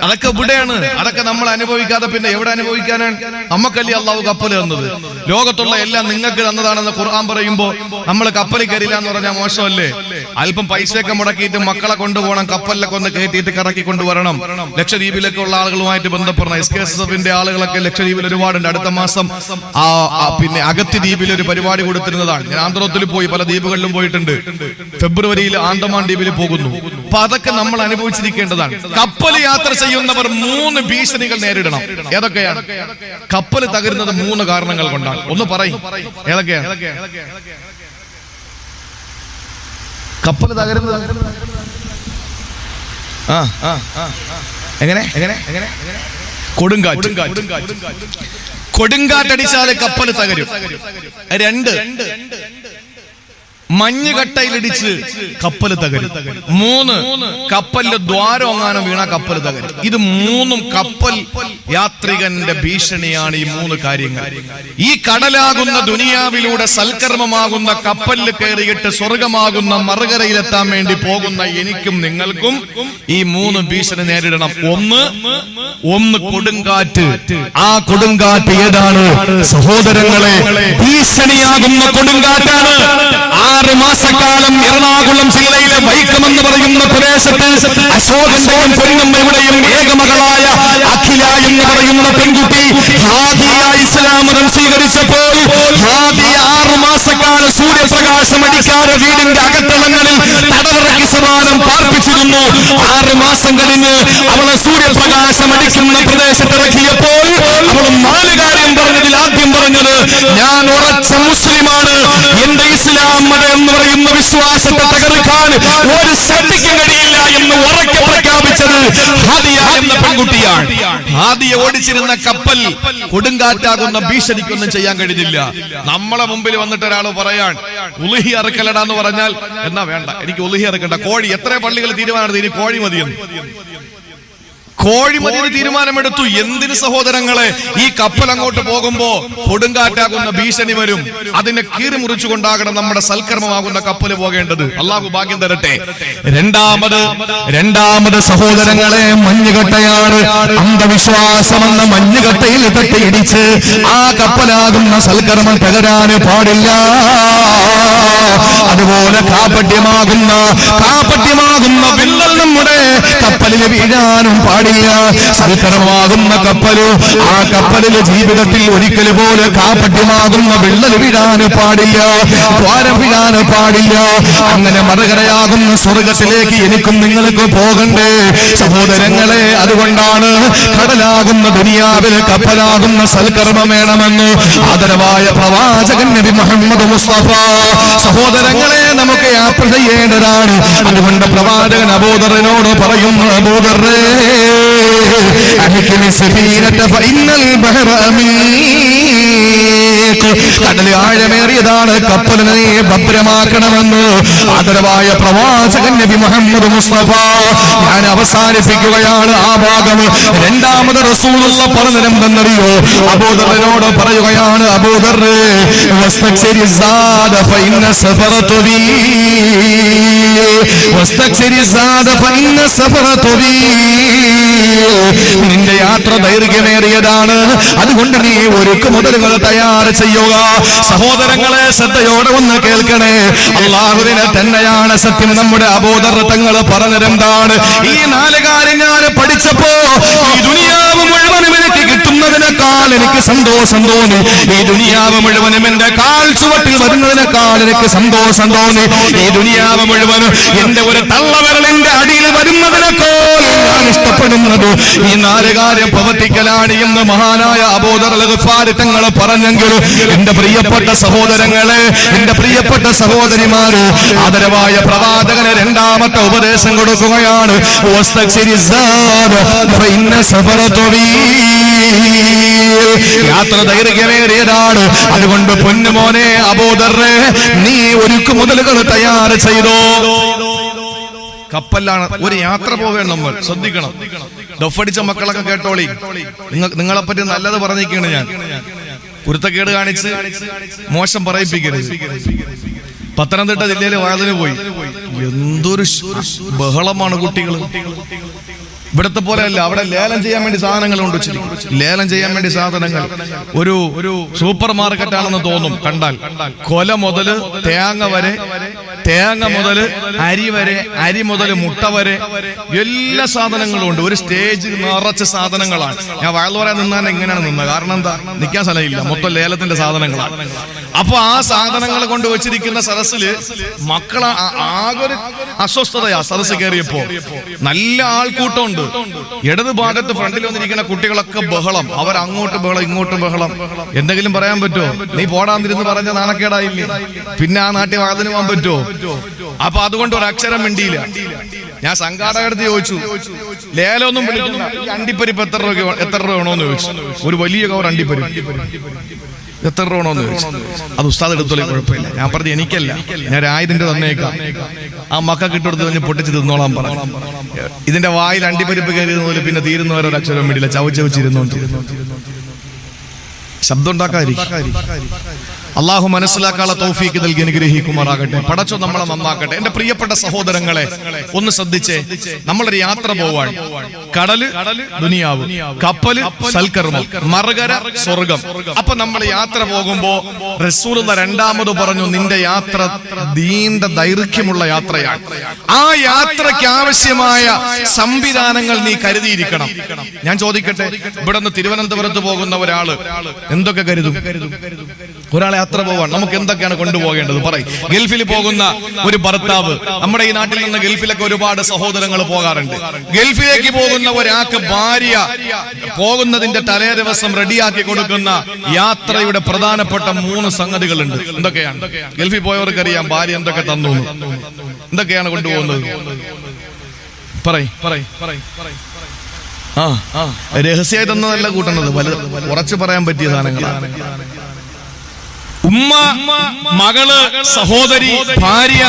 അതൊക്കെ ഇവിടെയാണ്. അതൊക്കെ നമ്മൾ അനുഭവിക്കാതെ പിന്നെ എവിടെ അനുഭവിക്കാനാണ്? നമുക്കല്ലേ അള്ളാഹു കപ്പൽ തന്നത്. ലോകത്തുള്ള എല്ലാം നിങ്ങൾക്ക് തന്നതാണെന്ന് ഖുർആൻ പറയുമ്പോ നമ്മൾ കപ്പലിൽ കയറില്ല എന്ന് പറഞ്ഞാൽ മോശമല്ലേ? അല്പം പൈസയൊക്കെ മുടക്കിയിട്ട് മക്കളെ കൊണ്ടുപോകണം, കപ്പലിലൊക്കെ ഒന്ന് കയറ്റിയിട്ട് കറക്കി കൊണ്ടുവരണം. ലക്ഷദ്വീപിലൊക്കെ ഉള്ള ആളുകളുമായിട്ട് ബന്ധപ്പെടണം. SKSFന്റെ ആളുകളൊക്കെ ലക്ഷദ്വീപിൽ ഒരുപാടുണ്ട്. അടുത്ത മാസം പിന്നെ അഗത്തി ദ്വീപിൽ ഒരു പരിപാടി കൊടുത്തിരുന്നതാണ്. ഞാൻ ആന്ധ്രത്തിൽ പോയി, പല ദ്വീപുകളിലും പോയിട്ടുണ്ട്. ഫെബ്രുവരിയിൽ ആൻഡമാൻ ദ്വീപിൽ പോകുന്നു. അപ്പൊ അതൊക്കെ നമ്മൾ അനുഭവിച്ചിരിക്കേണ്ടതാണ്. കപ്പൽ യാത്ര ചെയ്യുന്നവർ 3 ഭീഷണികൾ നേരിടണം. ഏതൊക്കെയാണ്? കപ്പൽ തകരുന്നത് 3 കാരണങ്ങൾ കൊണ്ടാണ്. ഒന്ന് പറയും, ഏതൊക്കെയാണ് കപ്പൽ തകരുന്നത്? എങ്ങനെ? കൊടുങ്കാറ്റടിച്ചാല് കപ്പൽ തകരും. 2, മഞ്ഞുകട്ടയിലിടിച്ച് കപ്പൽ തകരും. 3, കപ്പലിന്റെ ദ്വാരമെങ്ങാനും വീണ കപ്പൽ തകരും. ഇത് 3ഉം കപ്പൽ യാത്രികന്റെ ഭീഷണിയാണ്. ഈ 3 കാര്യങ്ങൾ. ഈ കടലാകുന്ന ദുനിയാവിലൂടെ സൽക്കർമ്മമാകുന്ന കപ്പലിൽ കയറിയിട്ട് സ്വർഗമാകുന്ന മറുകരയിലെത്താൻ വേണ്ടി പോകുന്ന എനിക്കും നിങ്ങൾക്കും ഈ 3 ഭീഷണി നേരിടണം. ഒന്ന് കൊടുങ്കാറ്റ്. ആ കൊടുങ്കാറ്റ് ഏതാണ് സഹോദരങ്ങളെ? ഭീഷണിയാകുന്ന കൊടുങ്കാറ്റാണ്. 6 മാസക്കാലം എറണാകുളം ജില്ലയിലെ വൈക്കം എന്ന് പറയുന്ന പ്രദേശത്ത് അശോകന്റെയും പൊന്നമ്മയുടെയും ഏകമകളായ അഖില എന്ന് പറയുന്ന പെൺകുട്ടി ഹാദിയ ഇസ്ലാം മതം സ്വീകരിച്ചപ്പോൾ ഹാദിയ 6 മാസക്കാലം സൂര്യപ്രകാശം അടിക്കാതെ വീടിന്റെ അകത്തളങ്ങളിൽ തടവിറക്കി സമാനം പാർപ്പിച്ചിരുന്നു. 6 മാസം കഴിഞ്ഞ് അവളെ സൂര്യപ്രകാശം അടിക്കുന്ന പ്രദേശത്ത് ഇറക്കിയപ്പോൾ അവൾ 4 കാര്യം പറഞ്ഞതിൽ ആദ്യം പറഞ്ഞത്, ഞാൻ ഉറച്ച മുസ്ലിമാണ്, എന്റെ ഇസ്ലാം മതം എന്ന് പറയുന്ന അന്ധവിശ്വാസത്തെ തകർക്കാൻ ഒരു ശക്തിക്കും കഴിയില്ല എന്ന് ഉറക്കെ പ്രഖ്യാപിച്ചത് ഹാദിയ എന്ന പെൺകുട്ടിയാണ്. ഹാദിയ ഓടിച്ചിരുന്ന കപ്പൽ കൊടുങ്കാറ്റാകുന്ന ഭീഷണിക്കൊന്നും ചെയ്യാൻ കഴിഞ്ഞില്ല. നമ്മളെ മുമ്പിൽ വന്നിട്ട് ഒരാൾ പറയാൻ ഉലുഹി അറക്കലടാന്ന് പറഞ്ഞാൽ എന്നാ വേണ്ട, എനിക്ക് ഉലുഹി അറക്കണ്ട, കോഴി. എത്ര പള്ളികൾ തീരുമാനമെടുത്തു ഇനി കോഴി മതിയെന്ന്. കോഴി മതിന് തീരുമാനമെടുത്തു. എന്തിന് സഹോദരങ്ങളെ? ഈ കപ്പൽ അങ്ങോട്ട് പോകുമ്പോ കൊടുങ്കാറ്റാകുന്ന ഭീഷണി വരും. അതിനെ കീറി മുറിച്ചുകൊണ്ടാകണം നമ്മുടെ സൽക്കർമ്മമാകുന്ന കപ്പൽ പോകേണ്ടത്. അള്ളാഹു ഭാഗ്യം തരട്ടെ. രണ്ടാമത് സഹോദരങ്ങളെ, മഞ്ഞുകട്ടയാണ്. അന്ധവിശ്വാസമെന്ന മഞ്ഞുകട്ടയിൽ തട്ടിയിടിച്ച് ആ കപ്പലാകുന്ന സൽക്കർമ്മം തകരാൻ പാടില്ല. അതുപോലെ കാപട്യമാകുന്ന വിള്ളൽ നമ്മുടെ കപ്പലിൽ വീഴാനും പാടില്ല. സൽക്കർമ്മമാകുന്ന കപ്പല്, ആ കപ്പലിലെ ജീവിതത്തിൽ ഒരിക്കൽ പോലെ കാപട്യമാകുന്ന വിള്ളൽ വീഴാൻ പാടില്ല, ദ്വാരം വീഴാൻ പാടില്ല. അങ്ങനെ മറുകരയാകുന്ന സ്വർഗത്തിലേക്ക് എനിക്കും നിങ്ങൾക്ക് പോകണ്ടേ സഹോദരങ്ങളെ? അതുകൊണ്ടാണ് കടലാകുന്ന ദുനിയാവിൽ കപ്പലാകുന്ന സൽക്കർമ്മം വേണമെന്ന് ആദരവായ പ്രവാചകൻ നബി മുഹമ്മദ് മുസ്തഫ സഹോദരങ്ങളെ നമുക്ക് യാത്ര ചെയ്യേണ്ടതാണ്. അതുകൊണ്ട് പ്രവാചകൻ അബൂദറിനോട് പറയുന്നു, അബൂദറേ കടൽ ആഴമേറിയതാണ്, കപ്പലിനെ ഭദ്രമാക്കണമെന്ന് ആദരവായ പ്രവാചകൻ നബി മുഹമ്മദ് മുസ്തഫ. ഞാൻ അവസാനിപ്പിക്കുകയാണ് ആ ഭാഗം. രണ്ടാമത് റസൂലുള്ള പറഞ്ഞതെന്തെന്നറിയോ? അബൂദറിനോട് പറയുകയാണ്, അബൂദറേ വസ്തക്സിരി സാദ ഫഇന്ന സഫറ നിന്റെ യാത്ര ദൈർഘ്യമേറിയതാണ്, അതുകൊണ്ട് നീ ഒരുക്ക് മുതലുകൾ തയ്യാർ ചെയ്യുക. സഹോദരങ്ങളെ ശ്രദ്ധയോടെ ഒന്ന് കേൾക്കണേ. അള്ളാഹുവിനെ തന്നെയാണ് സത്യം. നമ്മുടെ അബൂദർ തങ്ങൾ പറഞ്ഞതെന്താണ്? ഈ 4 കാര്യം ഞാൻ പഠിച്ചപ്പോ ഈ ദുനിയാവ് മുഴുവനും എനിക്ക് കിട്ടുന്നതിനേക്കാൾ എനിക്ക് സന്തോഷം തോന്നി. ഈ ദുനിയാവ് മുഴുവനും എന്റെ കാൽ ചുവട്ടിൽ വരുന്നതിനേക്കാൾ എനിക്ക് സന്തോഷം തോന്നി. ഈ ദുനിയാവ് മുഴുവനും എന്റെ ഒരു തള്ളവിരലിന്റെ അടിയിൽ വരുന്നതിനേക്കാൾ ഞാൻ ഇഷ്ടപ്പെടുന്നത് ഈ 4 കാര്യം പ്രവർത്തിക്കലാണ് എന്ന് മഹാനായ അബൂദർ അൽ-ഗിഫാരി തങ്ങൾ പറഞ്ഞെങ്കിൽ എന്റെ പ്രിയപ്പെട്ട സഹോദരങ്ങളെ, എന്റെ പ്രിയപ്പെട്ട സഹോദരിമാര്, ആദരവായ പ്രവാചകന് രണ്ടാമത്തെ ഉപദേശം കൊടുക്കുകയാണ്. യാത്ര ദൈർഘ്യമേറിയതാണ്, അതുകൊണ്ട് പൊന്നുമോനെ അബൂദറേ നീ ഒരുക്കു മുതലുകൾ തയ്യാർ ചെയ്തോ. കപ്പലിലാണ് ഒരു യാത്ര പോവുകയാണ് നമ്മൾ, ശ്രദ്ധിക്കണം. ഡൊഫടിച്ച മക്കളൊക്കെ കേട്ടോളി, നിങ്ങളെ പറ്റി നല്ലത് പറഞ്ഞിരിക്കുകയാണ് ഞാൻ. കുരുത്തക്കേട് കാണിച്ച് മോശം പറയിപ്പിക്കരുത്. പത്തനംതിട്ട ജില്ലയിലെ വയലിന് പോയി, എന്തൊരു ബഹളമാണ് കുട്ടികൾ. ഇവിടത്തെ പോലെയല്ല, അവിടെ ലേലം ചെയ്യാൻ വേണ്ടി സാധനങ്ങൾ കൊണ്ടുവച്ചിരിക്കും. ലേലം ചെയ്യാൻ വേണ്ടി സാധനങ്ങൾ ഒരു സൂപ്പർ മാർക്കറ്റാണെന്ന് തോന്നും കണ്ടാൽ. കൊല മുതല് തേങ്ങ വരെ, തേങ്ങ മുതല് അരി വരെ, അരി മുതൽ മുട്ട വരെ എല്ലാ സാധനങ്ങളും ഉണ്ട്. ഒരു സ്റ്റേജ് നിറച്ച സാധനങ്ങളാണ്. ഞാൻ വയൽ പറയാൻ നിന്നാൽ എങ്ങനെയാണ് നിന്നത്? കാരണം എന്താ, നിൽക്കാൻ സ്ഥലമില്ല, മൊത്തം ലേലത്തിന്റെ സാധനങ്ങളാണ്. അപ്പൊ ആ സാധനങ്ങൾ കൊണ്ട് വെച്ചിരിക്കുന്ന സദസ്സില് മക്കളെ ആകെ ഒരു അസ്വസ്ഥതയാ. സദസ്സ് കയറിയപ്പോ നല്ല ആൾക്കൂട്ടമുണ്ട്. ഇടത് ഭാഗത്ത് ഫ്രണ്ടിൽ വന്നിരിക്കുന്ന കുട്ടികളൊക്കെ ബഹളം, അവർ അങ്ങോട്ട് ബഹളം ഇങ്ങോട്ട് ബഹളം. എന്തെങ്കിലും പറയാൻ പറ്റുമോ? നീ പോടാന്നിരുന്ന് പറഞ്ഞ നാണക്കേടായില്ലേ? പിന്നെ ആ നാട്ടിൽ വാതിന് പോകാൻ പറ്റുമോ? അപ്പൊ അതുകൊണ്ട് ഒരു അക്ഷരം മിണ്ടിയില്ല. ഞാൻ സംഘാടകടുത്ത് ചോദിച്ചു, ലേലൊന്നും വിളിക്കില്ല, ഈ അണ്ടിപ്പരിപ്പ് എത്ര രൂപ വേണോന്ന് ചോദിച്ചു. ഒരു വലിയ കവർ അണ്ടിപ്പരിപ്പ് എത്ര രൂപ വേണോന്ന് ചോദിച്ചു. അത് ഉസ്താദ് എടുത്തോളെ, കുഴപ്പമില്ല. ഞാൻ പറഞ്ഞു എനിക്കല്ല, ഞാൻ 1000 തന്നേക്കാം, ആ മക്കൾക്ക് ഇട്ടെടുത്ത് കഴിഞ്ഞ് പൊട്ടിച്ച് തിന്നോളാൻ പറഞ്ഞു. ഇതിന്റെ വായിൽ അണ്ടിപ്പരിപ്പ് കയറിയത് പോലെ പിന്നെ തീരുന്നവരെ ഒരു അക്ഷരം വേണ്ടിയില്ല, ചവച്ചവച്ചിരുന്നോണ്ട് ശബ്ദം ഉണ്ടാക്കാതിരിക്കും. അള്ളാഹു മനസ്സിലാക്കാനുള്ള തൗഫീക്ക് നൽകി അനുഗ്രഹിക്കുമാറാകട്ടെ. പടച്ചോ നമ്മളെ നന്നാക്കട്ടെ. എന്റെ പ്രിയപ്പെട്ട സഹോദരങ്ങളെ ഒന്ന് ശ്രദ്ധിച്ചേ. നമ്മളൊരു യാത്ര പോവാൻ, കടല് ദുനിയാവ്, കപ്പല് സൽക്കർമ്മം, മറുകര സ്വർഗം. അപ്പൊ നമ്മൾ യാത്ര പോകുമ്പോ റസൂലുള്ള രണ്ടാമത് പറഞ്ഞു, നിന്റെ യാത്ര നീണ്ട ദൈർഘ്യമുള്ള യാത്രയാണ്. ആ യാത്രയ്ക്ക് ആവശ്യമായ സംവിധാനങ്ങൾ നീ കരുതിയിരിക്കണം. ഞാൻ ചോദിക്കട്ടെ, ഇവിടെ നിന്ന് തിരുവനന്തപുരത്ത് പോകുന്ന ഒരാള് എന്തൊക്കെ കരുതും? ഒരാളെ യാത്ര പോവാൻ നമുക്ക് എന്തൊക്കെയാണ് കൊണ്ടുപോകേണ്ടത് പറയും. ഗൾഫിൽ പോകുന്ന ഒരു ഭർത്താവ്, നമ്മുടെ ഈ നാട്ടിൽ നിന്ന് ഗൾഫിലൊക്കെ ഒരുപാട് സഹോദരങ്ങൾ പോകാറുണ്ട്. ഗൾഫിലേക്ക് പോകുന്ന ഒരാൾക്ക് ഭാര്യ പോകുന്നതിന്റെ തലേ ദിവസം റെഡിയാക്കി കൊടുക്കുന്ന യാത്രയുടെ പ്രധാനപ്പെട്ട 3 സംഗതികളുണ്ട്. എന്തൊക്കെയാണ്? ഗൾഫിൽ പോയവർക്കറിയാം ഭാര്യ എന്തൊക്കെ തന്നു, എന്തൊക്കെയാണ് കൊണ്ടുപോകുന്നത്. രഹസ്യമായി തന്നതല്ല കൂട്ടുന്നത്, ഉറച്ചു പറയാൻ പറ്റിയ സാധനങ്ങളാണ്. ഉമ്മ, മകള്, സഹോദരി, ഭാര്യ,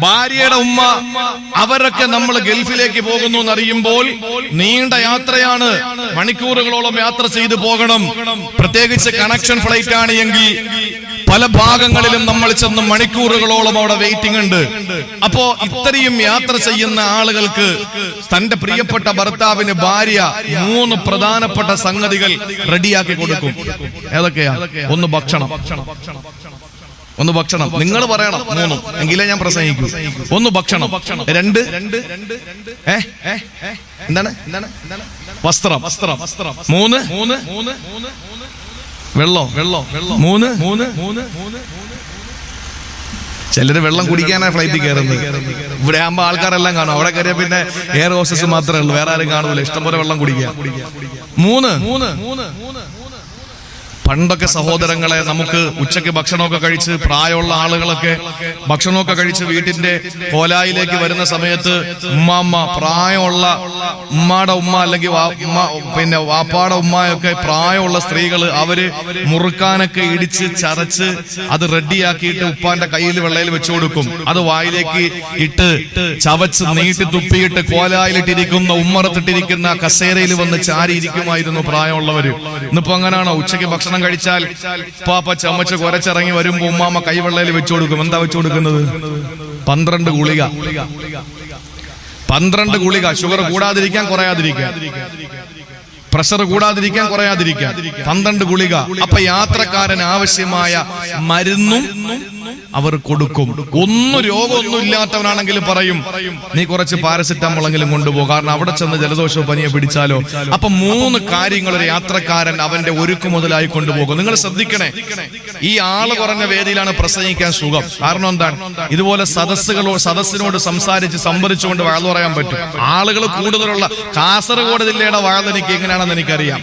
ഭാര്യയുടെ ഉമ്മ, അവരൊക്കെ നമ്മൾ ഗൾഫിലേക്ക് പോകുന്നു എന്നറിയുമ്പോൾ നീണ്ട യാത്രയാണ്, മണിക്കൂറുകളോളം യാത്ര ചെയ്തു പോകണം. പ്രത്യേകിച്ച് കണക്ഷൻ ഫ്ലൈറ്റ് ആണ് എങ്കിൽ പല ഭാഗങ്ങളിലും നമ്മൾ ചെന്ന് മണിക്കൂറുകളോളം അവിടെ വെയിറ്റിംഗ് ഉണ്ട്. അപ്പോ ഇത്രയും യാത്ര ചെയ്യുന്ന ആളുകൾക്ക് തന്റെ പ്രിയപ്പെട്ട ഭർത്താവിന് ഭാര്യ 3 പ്രധാനപ്പെട്ട സംഗതികൾ റെഡിയാക്കി കൊടുക്കും. ഏതൊക്കെയാ? ഒന്ന് ഭക്ഷണം. നിങ്ങൾ പറയണം 3 എങ്കിലേ ഞാൻ പ്രസംഗിക്കൂ. 1 ഭക്ഷണം, 2 എന്താണ് വസ്ത്രം, 3 വെള്ളം, 3 ചിലര് വെള്ളം കുടിക്കാനാണ് ഫ്ലൈറ്റിൽ കയറുന്നത്. ഇവിടെ ആകുമ്പോ ആൾക്കാരെല്ലാം കാണും. അവിടെ കയറിയ പിന്നെ എയർ ഹോസ്റ്റസ് മാത്രമേ ഉള്ളൂ, വേറെ ആരും കാണൂല. ഇഷ്ടംപോലെ വെള്ളം കുടിക്കുക. 3 പണ്ടൊക്കെ സഹോദരങ്ങളെ നമുക്ക് ഉച്ചയ്ക്ക് ഭക്ഷണമൊക്കെ കഴിച്ച്, പ്രായമുള്ള ആളുകളൊക്കെ ഭക്ഷണമൊക്കെ കഴിച്ച് വീട്ടിന്റെ കോലായിലേക്ക് വരുന്ന സമയത്ത് ഉമ്മാമ്മ, പ്രായമുള്ള ഉമ്മാടെ ഉമ്മ അല്ലെങ്കിൽ പിന്നെ വാപ്പാടെ ഉമ്മയൊക്കെ പ്രായമുള്ള സ്ത്രീകള് അവര് മുറുക്കാനൊക്കെ ഇടിച്ച് ചതച്ച് അത് റെഡിയാക്കിയിട്ട് ഉപ്പാന്റെ കയ്യിൽ വെള്ളയിൽ വെച്ചു കൊടുക്കും. അത് വായിലേക്ക് ഇട്ട് ചവച്ച് നീട്ടി തുപ്പിയിട്ട് കോലായിലിട്ടിരിക്കുന്ന ഉമ്മറത്തിട്ടിരിക്കുന്ന കസേരയിൽ വന്ന് ചാരിയിരിക്കുമായിരുന്നു പ്രായമുള്ളവര്. ഇന്നിപ്പോ അങ്ങനെയാണോ? ഉച്ചയ്ക്ക് ഭക്ഷണം കഴിച്ചാൽ പാപ്പ ചമച്ച് കുരച്ചിറങ്ങി വരുമ്പോ ഉമ്മാമ്മ കൈവെള്ളയിൽ വെച്ചു കൊടുക്കും. എന്താ വെച്ചു കൊടുക്കുന്നത്? 12 ഗുളിക. 12 ഗുളിക. ഷുഗർ കൂടാതിരിക്കാൻ, കുറയാതിരിക്കാൻ, പ്രഷർ കൂടാതിരിക്കാൻ, കുറയാതിരിക്കാൻ 12 ഗുളിക. അപ്പൊ യാത്രക്കാരൻ ആവശ്യമായ മരുന്നും അവർ കൊടുക്കും. രോഗമൊന്നും ഇല്ലാത്തവനാണെങ്കിൽ പറയും നീ കുറച്ച് പാരസിറ്റമോളെങ്കിലും കൊണ്ടുപോകും, കാരണം അവിടെ ചെന്ന് ജലദോഷവും പനിയെ പിടിച്ചാലോ. അപ്പൊ 3 കാര്യങ്ങൾ ഒരു യാത്രക്കാരൻ അവന്റെ ഒരുക്കു മുതലായി കൊണ്ടുപോകും. നിങ്ങൾ ശ്രദ്ധിക്കണേ, ഈ ആള് കുറഞ്ഞ വേദിയിലാണ് പ്രസംഗിക്കാൻ സുഖം. കാരണം എന്താണ്? ഇതുപോലെ സദസ്സിനോട് സംസാരിച്ച് സംവദിച്ചുകൊണ്ട് വാഴ പറയാൻ പറ്റും. ആളുകൾ കൂടുതലുള്ള കാസർഗോഡ് ജില്ലയുടെ വാഴ എനിക്ക് എങ്ങനെയാണെന്ന് എനിക്കറിയാം,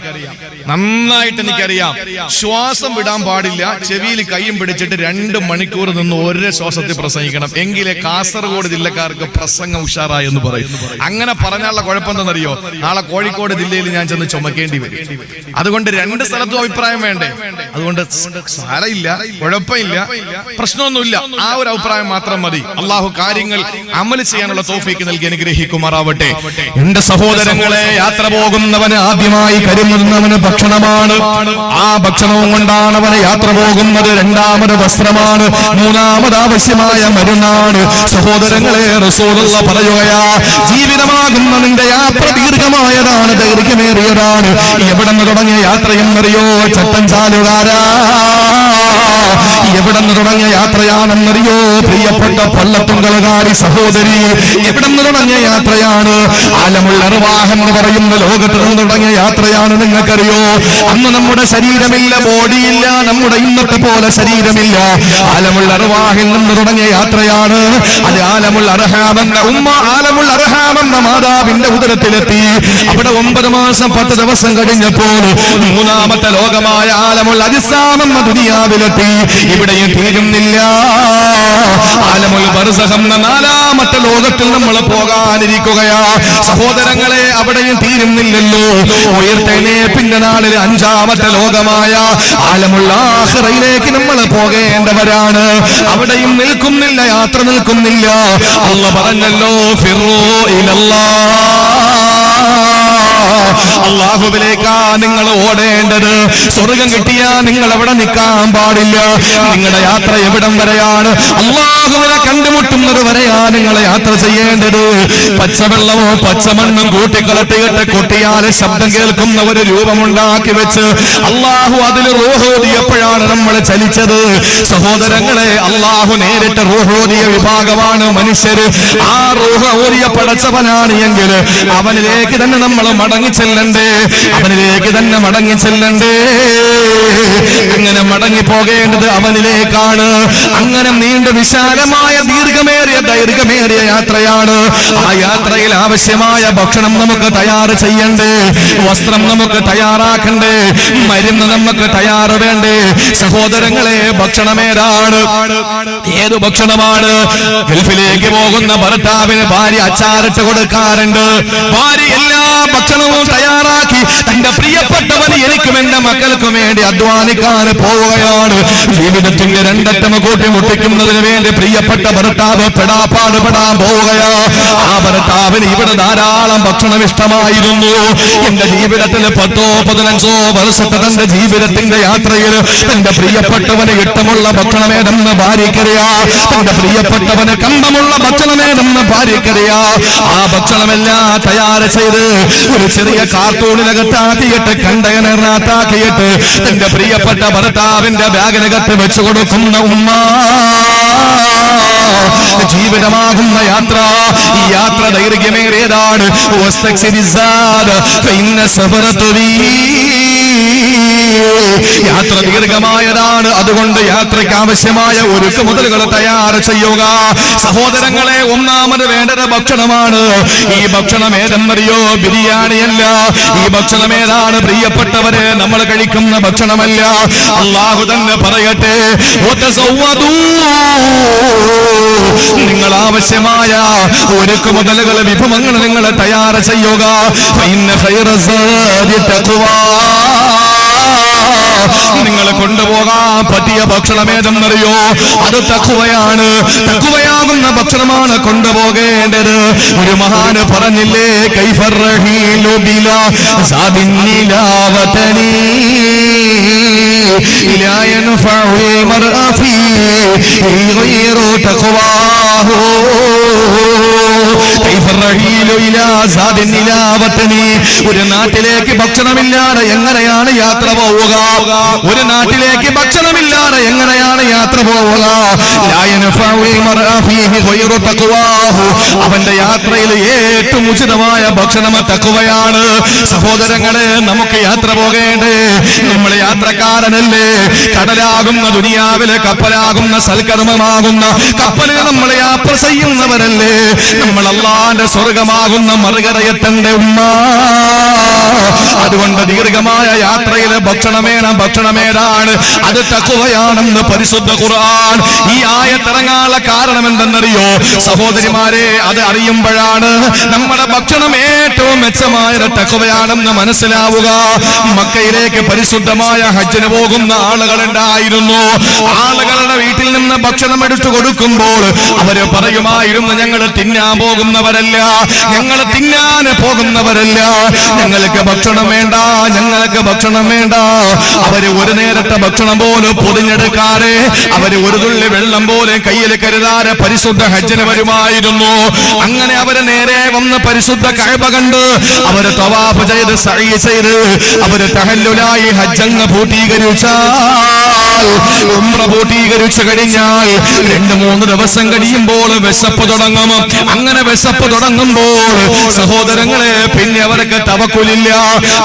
നന്നായിട്ട് എനിക്കറിയാം. ശ്വാസം വിടാൻ പാടില്ല, ചെവിയിൽ കൈയും പിടിച്ചിട്ട് 2 മണിക്കൂർ നിന്ന് ഒരേ ശ്വാസത്തിൽ പ്രസംഗിക്കണം, എങ്കിലേ കാസർഗോഡ് ജില്ലക്കാർക്ക് പ്രസംഗം ഉഷാറായി എന്ന് പറയും. അങ്ങനെ പറഞ്ഞാലുള്ള കുഴപ്പം എന്താണെന്നറിയോ? നാളെ കോഴിക്കോട് ജില്ലയിൽ ഞാൻ ചെന്ന് ചുമക്കേണ്ടി വരും. അതുകൊണ്ട് 2 സ്ഥലത്തും അഭിപ്രായം വേണ്ടേ? അതുകൊണ്ട് സാരമില്ല, കുഴപ്പമില്ല, പ്രശ്നമൊന്നുമില്ല. ആ ഒരു അഭിപ്രായം മാത്രം മതി. അള്ളാഹു കാര്യങ്ങൾ അമൽ ചെയ്യാനുള്ള തൗഫീക്ക് നൽകി അനുഗ്രഹിക്കുമാറാവട്ടെ. എന്റെ സഹോദരങ്ങളെ, യാത്ര പോകുന്നവന് ആദ്യമായി കരുതുന്നവന് ഭക്ഷണമാണ്. ആ ഭക്ഷണവും കൊണ്ടാണ് അവന് യാത്ര പോകുന്നത്. 2ാമത് വസ്ത്രമാണ്. 3ാമത് ആവശ്യമായ മരുന്നാണ്. സഹോദരങ്ങളെ, റസൂലുള്ള പറയുകയാ, ജീവിതമാകുന്ന നിന്റെ യാത്ര ദീർഘമായതാണ്, ദൈർഘ്യമേറിയതാണ്. എവിടെ നിന്ന് തുടങ്ങിയ യാത്രയെന്നറിയോ? ചട്ടഞ്ചാലുകാരാ, എവിടെ നിന്ന് തുടങ്ങിയ യാത്രയാണെന്നറിയോ? പ്രിയപ്പെട്ട പള്ളത്തുങ്കലകാരി സഹോദരി, എവിടെ നിന്ന് തുടങ്ങിയ യാത്രയാണ്? ആലമുൽ അർവാഹ് എന്ന് പറയുന്ന ലോകത്ത് നിന്ന് തുടങ്ങിയ യാത്രയാണ്. നിങ്ങൾക്കറിയോ, അന്ന് നമ്മുടെ ശരീരമില്ല, ബോഡിയില്ല, നമ്മുടെ ഇന്നത്തെ പോലെ ശരീരമില്ല. ആലമുൽ അർവാഹിൽ നിന്ന് തുടങ്ങിയ യാത്രയാണ്. അത് ആലമുൽ അർഹാം എന്ന ഉമ്മ, ആലമുൽ അർഹാം എന്ന മാതാവിന്റെ ഉദരത്തിലെത്തി. അവിടെ 9 മാസം 10 ദിവസം കഴിഞ്ഞപ്പോൾ 3ാമത്തെ ലോകമായ ആലമുൽ അജ്സാം എന്ന ദുനിയാവിലെത്തി. ഇവിടെയും തീരുന്നില്ല. ആലമുൽ ബർസഖ് എന്ന 4ാമത്തെ ലോകത്തിൽ നമ്മൾ പോകാനിരിക്കുകയാ. സഹോദരങ്ങളെ, അവിടെയും തീരുന്നില്ലല്ലോ. ഉയർത്തെഴുന്നേൽപ്പിന്റെ നാളിൽ 5ാമത്തെ ലോകമായ ആലമുൽ ആഖിറയിലേക്ക് നമ്മൾ പോകേണ്ടവരാണ്. അവിടെയും നിൽക്കുന്നില്ല, യാത്ര നിൽക്കുന്നില്ല. അല്ലാഹു പറഞ്ഞല്ലോ, ഫിറൂ ഇലല്ലാഹ്, അല്ലാഹുവിലേക്കാ നിങ്ങൾ ഓടേണ്ടത്. സ്വർഗം കിട്ടിയാ നിങ്ങൾ എവിടെ നിൽക്കാൻ പാടില്ല. നിങ്ങളുടെ യാത്ര എവിടം വരെയാണ്? അല്ലാഹുവിനെ കണ്ടുമുട്ടുന്നത് വരെയാ നിങ്ങളെ യാത്ര ചെയ്യേണ്ടത്. പച്ചവെള്ളമോ പച്ചമണ്ണും കൂട്ടിക്കളട്ടിയിട്ട് കൊട്ടിയാല് ശബ്ദം കേൾക്കുന്ന ഒരു രൂപമുണ്ടാക്കി വെച്ച് അല്ലാഹു അതിൽ റൂഹോദിയപ്പോഴാണ് നമ്മൾ ചലിച്ചത്. സഹോദരങ്ങളെ, അല്ലാഹു നേരിട്ട് റൂഹോദിയ വിഭാഗമാണ് മനുഷ്യര്. ആ റൂഹോദിയ പടച്ചവനാണ് എങ്കിൽ അവനിലേക്ക് തന്നെ നമ്മൾ മടങ്ങിച്ചെല്ലണ്ടേ, അവനിലേക്ക് തന്നെ മടങ്ങിച്ചെല്ലണ്ടേ. അങ്ങനെ മടങ്ങിപ്പോകേണ്ടത് അവനിലേക്കാണ്. അങ്ങനെ നീണ്ട വിശാലമായ ദൈർഘ്യമേറിയ യാത്രയാണ്. ആ യാത്രയിൽ ആവശ്യമായ ഭക്ഷണം നമുക്ക് തയ്യാർ ചെയ്യണ്ടേ, വസ്ത്രം നമുക്ക് തയ്യാറാക്കണ്ടേ, മരുന്ന് നമുക്ക് തയ്യാർ വേണ്ടേ? സഹോദരങ്ങളെ, ഭക്ഷണമേതാണ്? ഏത് ഭക്ഷണമാണ്? ഗൾഫിലേക്ക് പോകുന്ന ഭർത്താവിന് ഭാര്യ അച്ചാറിട്ട് കൊടുക്കാറുണ്ട്. ഭാര്യ എല്ലാ ഭക്ഷണവും തയ്യാറാക്കി തന്റെ പ്രിയപ്പെട്ടവന് എനിക്കും എന്റെ മക്കൾക്കും വേണ്ടി അധ്വാനിക്കാൻ പോവുകയാണ്. ജീവിതത്തിന്റെ രണ്ടറ്റം കൂട്ടിമുട്ടിക്കുന്നതിന് വേണ്ടി പ്രിയപ്പെട്ട ഭർത്താവ് പെടാൻ പോവുകയാ. ആ ഭർത്താവിന് ഇവിടെ ധാരാളം ഭക്ഷണം ഇഷ്ടമായിരുന്നു. എന്റെ ജീവിതത്തിൽ 10-15 വർഷത്തെ തന്റെ ജീവിതത്തിന്റെ യാത്രയിൽ തന്റെ പ്രിയപ്പെട്ടവന് ഇഷ്ടമുള്ള ഭക്ഷണമേതെന്ന് ഭാര്യക്കറിയാ. തന്റെ പ്രിയപ്പെട്ടവന് കമ്പമുള്ള ഭക്ഷണമേതെന്ന് ഭാര്യക്കറിയാ. ആ ഭക്ഷണമെല്ലാം തയ്യാറ് ചെയ്ത് ഒരു ചെറിയ കാർട്ടൂണിനകത്താക്കിയിട്ട് കണ്ടെയ്നറിനകത്താക്കിയിട്ട് തന്റെ പ്രിയപ്പെട്ട ഭർത്താവിന്റെ ബാഗിനകത്ത് വെച്ചു കൊടുക്കുന്ന ഉമ്മ. ജീവിതമാകുന്ന യാത്ര, ഈ യാത്ര ദൈർഘ്യമേറിയതാണ്. യാത്ര ദീർഘമായതാണ്. അതുകൊണ്ട് യാത്രയ്ക്ക് ആവശ്യമായ ഒരുക്ക് മുതലുകൾ തയ്യാർ ചെയ്യുക. സഹോദരങ്ങളെ, ഒന്നാമത് വേണ്ടത് ഭക്ഷണമാണ്. ഈ ഭക്ഷണം ഏതെന്നറിയോ? ബിരിയാണിയല്ല. ഈ ഭക്ഷണം ഏതാണ് പ്രിയപ്പെട്ടവരെ? നമ്മൾ കഴിക്കുന്ന ഭക്ഷണമല്ല. അല്ലാഹു തന്നെ പറയട്ടെ, നിങ്ങൾ ആവശ്യമായ ഒരുക്ക് മുതലുകൾ, വിഭവങ്ങൾ നിങ്ങൾ തയ്യാർ ചെയ്യുക. നിങ്ങൾ കൊണ്ടുപോകാൻ പറ്റിയ ഭക്ഷണം ഏതെന്നറിയോ? അത് തഖ്വയാണ്. തഖ്വയാകുന്ന ഭക്ഷണമാണ് കൊണ്ടുപോകേണ്ടത്. ഒരു മഹാന് പറഞ്ഞില്ലേ, കൈഫർ റഹീലു ബിലാ സാദിൻ ഇലാ വതനി ലാ യൻഫഉ മർഅ ഫീ ഗൈറു തഖ്വാഹു. കൈഫർ റഹീലു ഇലാ സാദിൻ ഇലാ വതനി. ഒരു നാട്ടിലേക്ക് ഭക്ഷണമില്ലാതെ എങ്ങനെയാണ് യാത്ര പോവുക? ഒരു നാട്ടിലേക്ക് ഭക്ഷണമില്ലാതെ എങ്ങനെയാണ് യാത്ര പോവുക? അവന്റെ യാത്രയിൽ ഏറ്റവും ഉചിതമായ ഭക്ഷണം തഖ്വയാണ്. സഹോദരങ്ങളെ, നമുക്ക് യാത്ര പോകേണ്ടേ? നമ്മൾ യാത്രക്കാരനല്ലേ? കടലാകുന്ന ദുനിയാവിലെ കപ്പലാകുന്ന സൽക്കർമ്മമാകുന്ന കപ്പലിൽ നമ്മൾ യാത്ര ചെയ്യുന്നവരല്ലേ? നമ്മൾ അല്ലാഹുവിന്റെ സ്വർഗമാകുന്ന മറുകരയെത്തന്റെ ഉമ്മ. അതുകൊണ്ട് ദീർഘമായ യാത്രയിലെ ഭക്ഷണമേതാണ്? അത് തഖ്വയാണെന്ന് പരിശുദ്ധ ഖുർആൻ. ഈ ആയത്തിറങ്ങാനുള്ള കാരണം എന്തെന്നറിയോ സഹോദരിമാരെ? അത് അറിയുമ്പോഴാണ് നമ്മുടെ ഭക്ഷണം ഏറ്റവും മെച്ചമായ തഖ്വയാണെന്ന് മനസ്സിലാവുക. മക്കയിലേക്ക് പരിശുദ്ധമായ ഹജ്ജിന് പോകുന്ന ആളുകളുണ്ടായിരുന്നു. ആളുകളുടെ വീട്ടിൽ നിന്ന് ഭക്ഷണം എടുത്തു കൊടുക്കുമ്പോൾ അവര് പറയുമായിരുന്നു, ഞങ്ങൾ തിന്നാൻ പോകുന്നവരല്ല, ഞങ്ങൾ തിന്നാൻ പോകുന്നവരല്ല, ഞങ്ങൾക്ക് ഭക്ഷണം വേണ്ട, ഞങ്ങൾക്ക് ഭക്ഷണം വേണ്ട. അവര് ഒരു നേരത്തെ ഭക്ഷണം പോലും പൊതിഞ്ഞെടുക്കാതെ, അവര് ഒരു തുള്ളി വെള്ളം പോലെ കയ്യിൽ കരുതാതെ പരിശുദ്ധ ഹജ്ജിന് വരുമായിരുന്നു. അങ്ങനെ അവര് നേരെ വന്ന് പരിശുദ്ധ കഅബ കണ്ട് അവര് തവാഫ് ചെയ്ത് സഈ ചെയ്ത് അവര് തഹല്ലുലായി ഹജ്ജങ്ങ് പൂർത്തീകരിച്ചാൽ, ഉംറ പൂർത്തീകരിച്ചു കഴിഞ്ഞാൽ 2-3 ദിവസം കഴിയുമ്പോൾ വിശപ്പ് തുടങ്ങും. അങ്ങനെ വിശപ്പ് തുടങ്ങുമ്പോൾ സഹോദരങ്ങളെ, പിന്നെ അവർക്ക് തവക്കുലില്ല.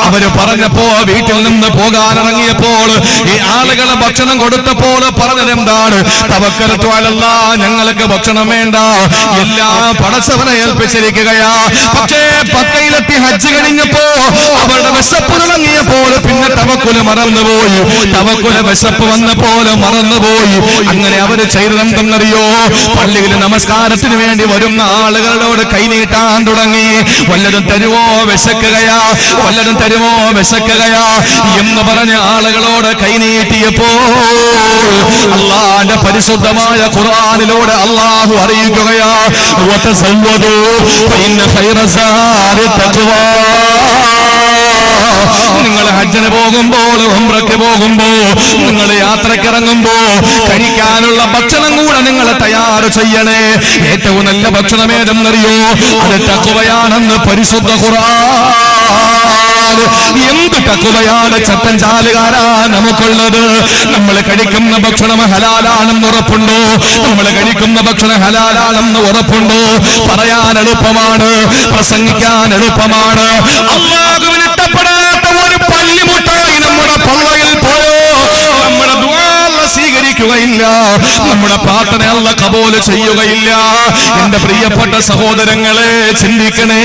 അവര് പറഞ്ഞപ്പോ, വീട്ടിൽ നിന്ന് പോകാനിറങ്ങിയപ്പോൾ ഈ ആളുകളെ ഭക്ഷണം കൊടുത്തപ്പോൾ പറഞ്ഞത് എന്താണ്? തവക്കലത്തു അലല്ലാഹ്, ഞങ്ങൾക്ക് ഭക്ഷണം വേണ്ട, എല്ലാം പടച്ചവനെ ഏൽപ്പിച്ചിരിക്കുകയാ. പക്ഷേ മക്കയിലെത്തി ഹജ്ജ് കഴിഞ്ഞപ്പോ അവരുടെ വിശപ്പ് തുടങ്ങിയപ്പോൾ പിന്നെ തവക്കുല് മറന്നുപോയി. തവക്കുല് വിശപ്പ് വന്നപ്പോൾ മറന്നുപോയി. അങ്ങനെ അവര് ചെയ്തതെന്തെന്നറിയോ? പള്ളിയിൽ നമസ്കാരത്തിന് വേണ്ടി വരുന്ന ആളുകളോട് കൈനീട്ടാൻ തുടങ്ങി. വല്ലതും തരുമോ, വിശക്കുകയാ, വല്ലതും തരുമോ, വിശക്കുകയാ എന്ന് പറഞ്ഞ ആളുകളോട് കൈനീട്ടിയപ്പോ അല്ലാഹുവിന്റെ പരിശുദ്ധമായ ഖുർആനിലൂടെ അല്ലാഹു അറിയിക്കുകയാ, വതസവ്വദൂ ഫഇന്ന ഖൈറ സാദി തഖ്വാ. നിങ്ങൾ ഹജ്ജിന് പോകുമ്പോൾ, ഉംറയ്ക്ക് പോകുമ്പോൾ, നിങ്ങൾ യാത്രക്കിറങ്ങുമ്പോ കഴിക്കാനുള്ള ഭക്ഷണം കൂടെ നിങ്ങൾ തയ്യാർ ചെയ്യണേ. ഏറ്റവും നല്ല ഭക്ഷണം ഏതെന്നറിയോ? അത് തഖ്വയാണെന്ന് പരിശുദ്ധ ഖുർആൻ. എന്ത് തഖ്വയാണ് ചട്ടൻ ചാലുകാരാ നമുക്കുള്ളത്? നമ്മൾ കഴിക്കുന്ന ഭക്ഷണം ഹലാലാണെന്ന് ഉറപ്പുണ്ടോ? നമ്മൾ കഴിക്കുന്ന ഭക്ഷണം ഹലാലാണെന്ന് ഉറപ്പുണ്ടോ? പറയാൻ എളുപ്പമാണ്, പ്രസംഗിക്കാൻ എളുപ്പമാണ്. അല്ലാഹുവിന് ഇഷ്ടപ്പെടാത്ത ഒരു പല്ലിമുട്ടായി നമ്മുടെ പള്ളയിൽ പോയോ നമ്മുടെ ദുആ സ്വീകരിക്കുകയില്ല, നമ്മുടെ പ്രാർത്ഥന അല്ലാഹു കബൂൽ ചെയ്യുകയില്ല. എന്റെ പ്രിയപ്പെട്ട സഹോദരങ്ങളെ ചിന്തിക്കണേ.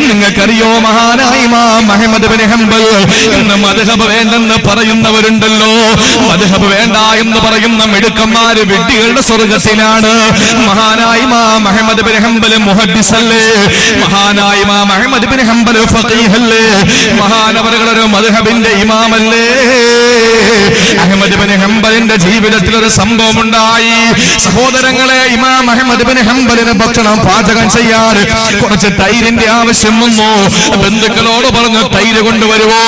നിങ്ങൾക്കറിയോ മഹാനായ ഇമാം അഹ്മദ് ബിൻ ഹംബൽ ഇന്ന് മദ്ഹബ് വേണ്ടെന്ന് പറയുന്നവരുണ്ടല്ലോ. മദ്ഹബ് വേണ്ട എന്ന് പറയുന്ന മിടുക്കന്മാര് വിഡ്ഢികളുടെ സ്വർഗത്തിലാണ്. മഹാനായ ഇമാം അഹ്മദ് ബിൻ ഹംബൽ മുഹദ്ദിസല്ലേ, മഹാനായ ഇമാം അഹ്മദ് ബിൻ ഹംബൽ ഫഖീഹല്ലേ, മഹാനവറുകൾ ഒരു മദ്ഹബിന്റെ ഇമാമല്ലേ. അഹ്മദ് ബിൻ ഹംബലിന്റെ ജീവിതത്തിൽ ഒരു സംഭവം ഉണ്ടായി. സഹോദരങ്ങളെ, ഇമാം അഹ്മദ് ബിൻ ഹംബലിന് ഭക്ഷണം പാചകം ചെയ്യാൻ കുറച്ച് തൈരിന്റെ ആവശ്യം വന്നു. ബന്ധുക്കളോട് പറഞ്ഞു തൈര് കൊണ്ടുവരുമോ?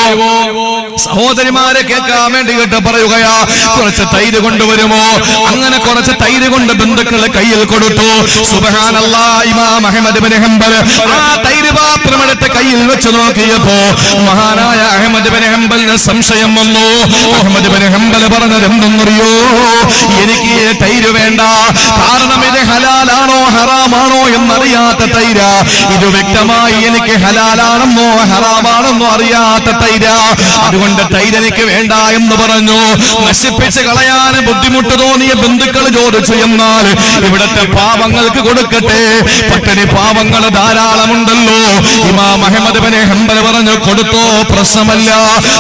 സഹോദരിമാരെ കേൾക്കാൻ വേണ്ടിയിട്ട് പറയുകയാ, കുറച്ച് തൈര് കൊണ്ടുവരുമോ? അങ്ങനെ കുറച്ച് തൈര് കൊണ്ട് ബന്ധുക്കളെ കയ്യിൽ കൊടുത്തു. സുബ്ഹാനല്ലാഹ്, ഇമാം അഹ്മദ് ബിൻ ഹംബൽ ആ തൈര് പാത്രം എടുത്ത് കയ്യിൽ വെച്ച് നോക്കിയപ്പോ മഹാനായ അഹ്മദ് ബിൻ ഹംബലിന് സംശയം വന്നു. അഹ്മദ് ബിൻ ഹംബൽ പറഞ്ഞത് എന്തെന്നറിയോ? എനിക്ക് തൈര് വേണ്ട, കാരണം ഇത് ഹലാലാണോ ഹറാമാണോ എന്നറിയാത്ത തൈര. ഇത് വ്യക്തമായി എനിക്ക് ഹലാലാണെന്നോ ഹറാമാണെന്നോ അറിയാത്ത തൈര. അതുകൊണ്ട് തൈര് എനിക്ക് വേണ്ട എന്ന് പറഞ്ഞു. നശിപ്പിച്ച് കളയാൻ ബുദ്ധിമുട്ട് തോന്നിയ ബന്ധുക്കൾ ചോദിച്ചു, എന്നാൽ ഇവിടത്തെ പാവങ്ങൾക്ക് കൊടുക്കട്ടെ, പട്ടിണി പാവങ്ങൾ ധാരാളമുണ്ടല്ലോ. ഇമാം അഹ്മദ് ബിൻ ഹംബൽ പറഞ്ഞു, കൊടുത്തോ, പ്രശ്നമല്ല,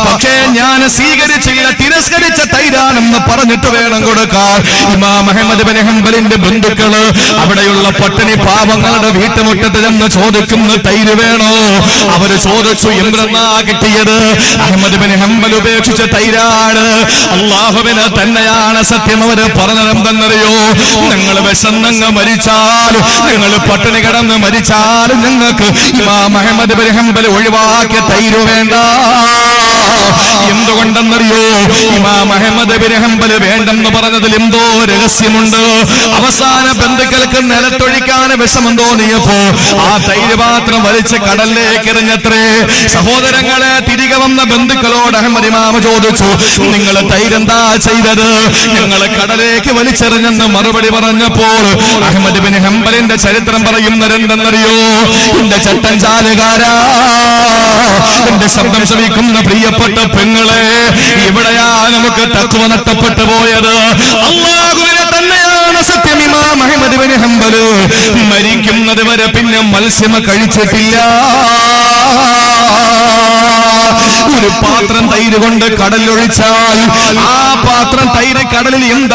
പക്ഷേ ഞാൻ സ്വീകരിച്ചില്ല, തിരസ്കരിച്ച തൈരാണെന്ന് പറഞ്ഞിട്ട് വേണം കൊടുക്കാൻ. ഇമാം അഹ്മദ് ബിൻ ഹംബലിന്റെ ബന്ധുക്കള് അവിടെയുള്ള പട്ടിണി പാവങ്ങളുടെ വീട്ടുമുറ്റത്ത് ചെന്ന് ചോദിക്കുന്ന തൈര് വേണോ? അവര് ചോദിച്ചു, എന്തെന്നാ കിട്ടിയത്? അഹ്മദ് ബിൻ ഹംബൽ ഉപേക്ഷിച്ച തൈരാണ്. അല്ലാഹുവിന് തന്നെയാണ് സത്യം. അവര് പറഞ്ഞത് എന്തെന്നറിയോ? നിങ്ങൾ വിശന്നങ്ങ് മരിച്ചാൽ, നിങ്ങൾ പട്ടിണി കിടന്ന് മരിച്ചാൽ നിങ്ങൾക്ക് ഇമാം അഹ്മദ് ബിൻ ഹംബൽ ഒഴിവാക്കിയ തൈര് വേണ്ട. എന്തുകൊണ്ടെന്നറിയോ? ഇമാം അഹ്മദ് ബിൻ ഹംബൽ വേണ്ടെന്ന് പറഞ്ഞതിൽ എന്തോ രഹസ്യമുണ്ട്. അവസാന ബന്ധുക്കൾക്ക് നിലത്തൊഴിക്കാൻ വിഷമം തോന്നിയപ്പോ ആ തൈര് പാത്രം വലിച്ച് കടലിലേക്ക് എറിഞ്ഞത്രേ. സഹോദരങ്ങളെ, തിരികെ വന്ന ബന്ധുക്കളോട് അഹ്മദ് ഇമാം ചോദിച്ചു, നിങ്ങൾ തൈരെന്താ ചെയ്തത്? ഞങ്ങൾ കടലേക്ക് വലിച്ചെറിഞ്ഞെന്ന് മറുപടി പറഞ്ഞപ്പോൾ അഹ്മദ് ബിൻ ഹംബലിന്റെ ചരിത്രം പറയുന്നതെന്തെന്നറിയോ? എന്റെ ചട്ടൻ ചാലുകാരാ, എന്റെ ശബ്ദം ശ്രവിക്കുന്ന പ്രിയപ്പെട്ട പെങ്ങളെ, ഇവിടെയാ നമുക്ക് തഖ്വ നഷ്ടപ്പെട്ടു പോയത്. അല്ലാഹുവിനെ തന്നെയാണ് സത്യം. ഇമാം അഹ്മദ് ബിൻ ഹംബൽ മരിക്കുന്നത് വരെ പിന്നെ മത്സ്യം കഴിച്ചിട്ടില്ല. ഒരു പാത്രം തൈര് കൊണ്ട് കടലിലൊഴിച്ചാൽ ആ പാത്രം തൈര് കടലിൽ എന്താ